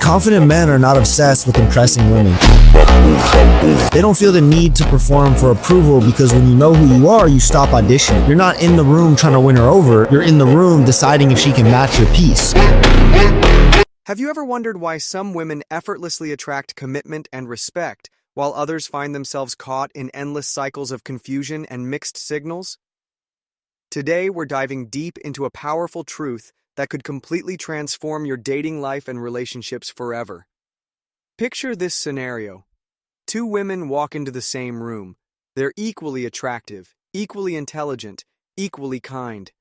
Confident men are not obsessed with impressing women. They don't feel the need to perform for approval because when you know who you are, you stop auditioning. You're not in the room trying to win her over. You're in the room deciding if she can match your piece. Have you ever wondered why some women effortlessly attract commitment and respect, while others find themselves caught in endless cycles of confusion and mixed signals? Today, we're diving deep into a powerful truth that could completely transform your dating life and relationships forever. Picture this scenario. Two women walk into the same room. They're equally attractive, equally intelligent, equally kind.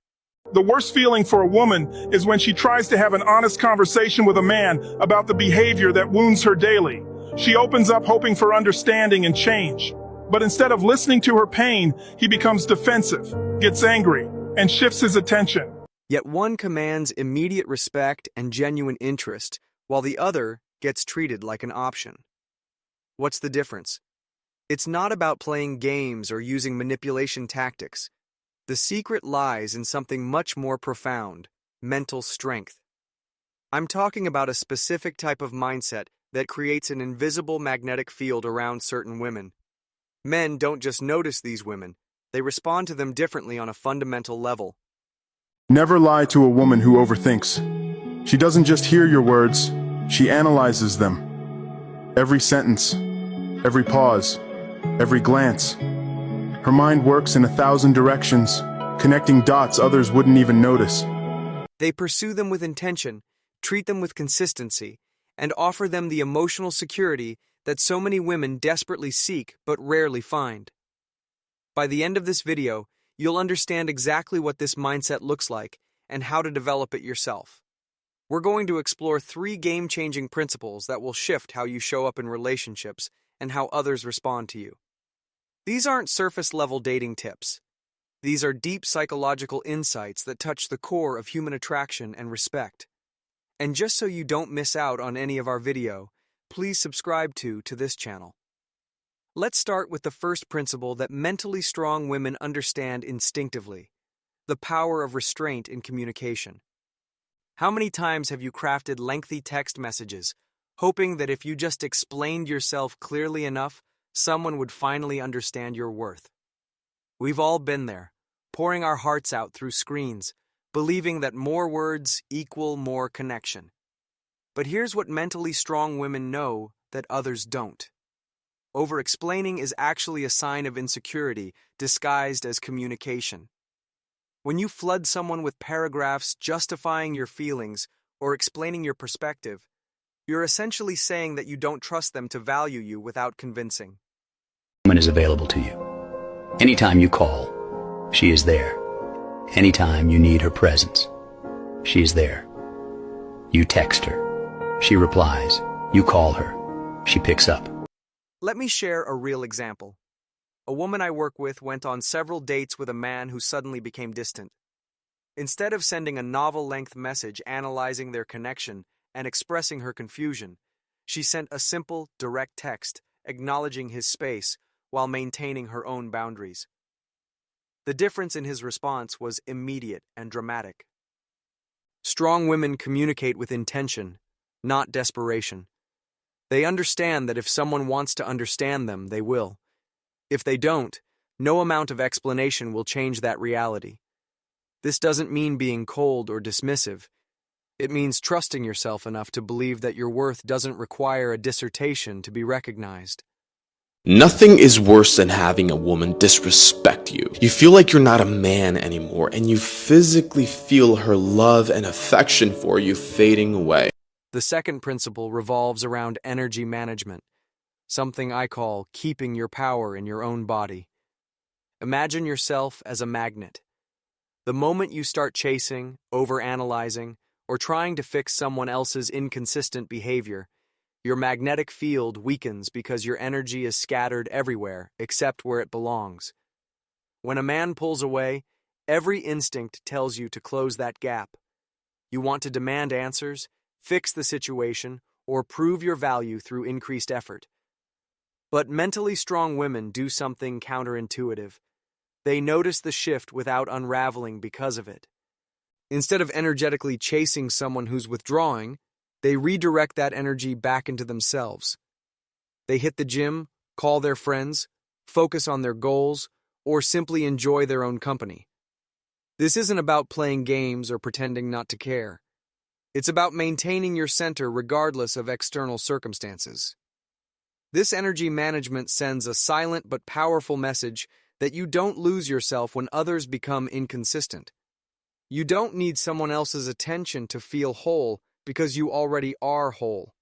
The worst feeling for a woman is when she tries to have an honest conversation with a man about the behavior that wounds her daily. She opens up hoping for understanding and change. But instead of listening to her pain, he becomes defensive, gets angry, and shifts his attention. Yet one commands immediate respect and genuine interest, while the other gets treated like an option. What's the difference? It's not about playing games or using manipulation tactics. The secret lies in something much more profound: mental strength. I'm talking about a specific type of mindset that creates an invisible magnetic field around certain women. Men don't just notice these women, they respond to them differently on a fundamental level. Never lie to a woman who overthinks. She doesn't just hear your words, she analyzes them. Every sentence, every pause, every glance. Her mind works in 1,000 directions, connecting dots others wouldn't even notice. They pursue them with intention, treat them with consistency, and offer them the emotional security that so many women desperately seek but rarely find. By the end of this video, you'll understand exactly what this mindset looks like and how to develop it yourself. We're going to explore 3 game-changing principles that will shift how you show up in relationships and how others respond to you. These aren't surface-level dating tips. These are deep psychological insights that touch the core of human attraction and respect. And just so you don't miss out on any of our video, please subscribe to this channel. Let's start with the first principle that mentally strong women understand instinctively: the power of restraint in communication. How many times have you crafted lengthy text messages, hoping that if you just explained yourself clearly enough, someone would finally understand your worth? We've all been there, pouring our hearts out through screens, believing that more words equal more connection. But here's what mentally strong women know that others don't. Over-explaining is actually a sign of insecurity disguised as communication. When you flood someone with paragraphs justifying your feelings or explaining your perspective, you're essentially saying that you don't trust them to value you without convincing. Woman is available to you. Anytime you call, she is there. Anytime you need her presence, she is there. You text her, she replies. You call her, she picks up. Let me share a real example. A woman I work with went on several dates with a man who suddenly became distant. Instead of sending a novel-length message analyzing their connection and expressing her confusion, she sent a simple, direct text acknowledging his space while maintaining her own boundaries. The difference in his response was immediate and dramatic. Strong women communicate with intention, not desperation. They understand that if someone wants to understand them, they will. If they don't, no amount of explanation will change that reality. This doesn't mean being cold or dismissive. It means trusting yourself enough to believe that your worth doesn't require a dissertation to be recognized. Nothing is worse than having a woman disrespect you. You feel like you're not a man anymore, and you physically feel her love and affection for you fading away. The second principle revolves around energy management, something I call keeping your power in your own body. Imagine yourself as a magnet. The moment you start chasing, overanalyzing, or trying to fix someone else's inconsistent behavior, your magnetic field weakens because your energy is scattered everywhere except where it belongs. When a man pulls away, every instinct tells you to close that gap. You want to demand answers, fix the situation, or prove your value through increased effort. But mentally strong women do something counterintuitive. They notice the shift without unraveling because of it. Instead of energetically chasing someone who's withdrawing, They redirect that energy back into themselves. They hit the gym, call their friends, focus on their goals, or simply enjoy their own company. This isn't about playing games or pretending not to care. It's about maintaining your center regardless of external circumstances. This energy management sends a silent but powerful message that you don't lose yourself when others become inconsistent. You don't need someone else's attention to feel whole because you already are whole.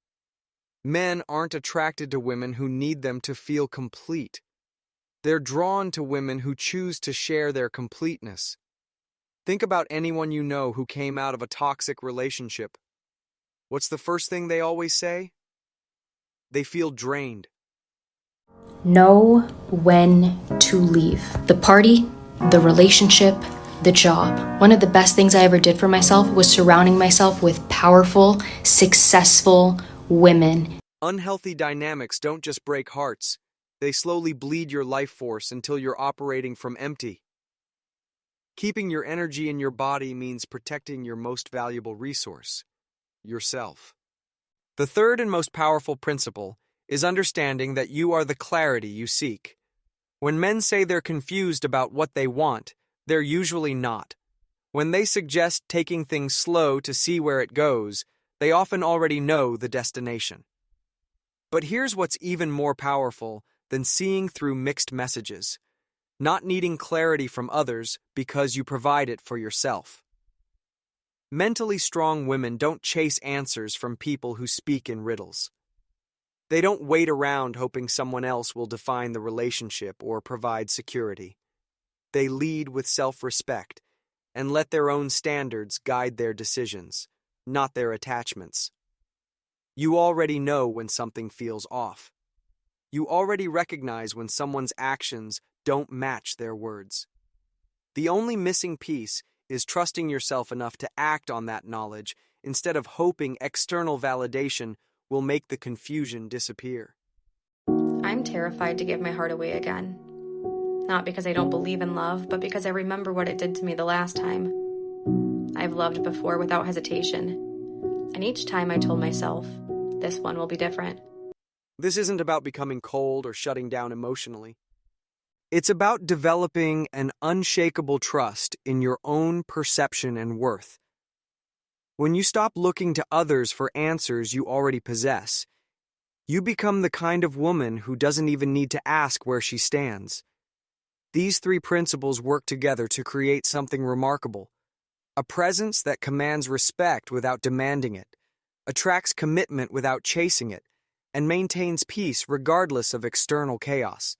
Men aren't attracted to women who need them to feel complete. They're drawn to women who choose to share their completeness. Think about anyone you know who came out of a toxic relationship. What's the first thing they always say? They feel drained. Know when to leave. The party, the relationship, the job. One of the best things I ever did for myself was surrounding myself with powerful, successful women. Unhealthy dynamics don't just break hearts. They slowly bleed your life force until you're operating from empty. Keeping your energy in your body means protecting your most valuable resource, yourself. The third and most powerful principle is understanding that you are the clarity you seek. When men say they're confused about what they want, they're usually not. When they suggest taking things slow to see where it goes, they often already know the destination. But here's what's even more powerful than seeing through mixed messages: not needing clarity from others because you provide it for yourself. Mentally strong women don't chase answers from people who speak in riddles. They don't wait around hoping someone else will define the relationship or provide security. They lead with self-respect and let their own standards guide their decisions, not their attachments. You already know when something feels off. You already recognize when someone's actions don't match their words. The only missing piece is trusting yourself enough to act on that knowledge instead of hoping external validation will make the confusion disappear. I'm terrified to give my heart away again. Not because I don't believe in love, but because I remember what it did to me the last time. I've loved before without hesitation. And each time I told myself, this one will be different. This isn't about becoming cold or shutting down emotionally. It's about developing an unshakable trust in your own perception and worth. When you stop looking to others for answers you already possess, you become the kind of woman who doesn't even need to ask where she stands. These three principles work together to create something remarkable: a presence that commands respect without demanding it, attracts commitment without chasing it, and maintains peace regardless of external chaos.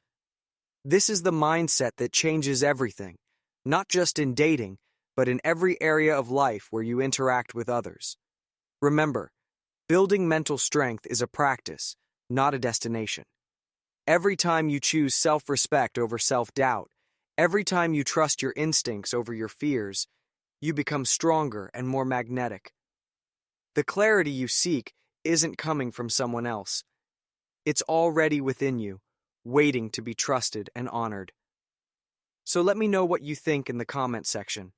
This is the mindset that changes everything, not just in dating, but in every area of life where you interact with others. Remember, building mental strength is a practice, not a destination. Every time you choose self-respect over self-doubt, every time you trust your instincts over your fears, you become stronger and more magnetic. The clarity you seek isn't coming from someone else. It's already within you, waiting to be trusted and honored. So let me know what you think in the comment section.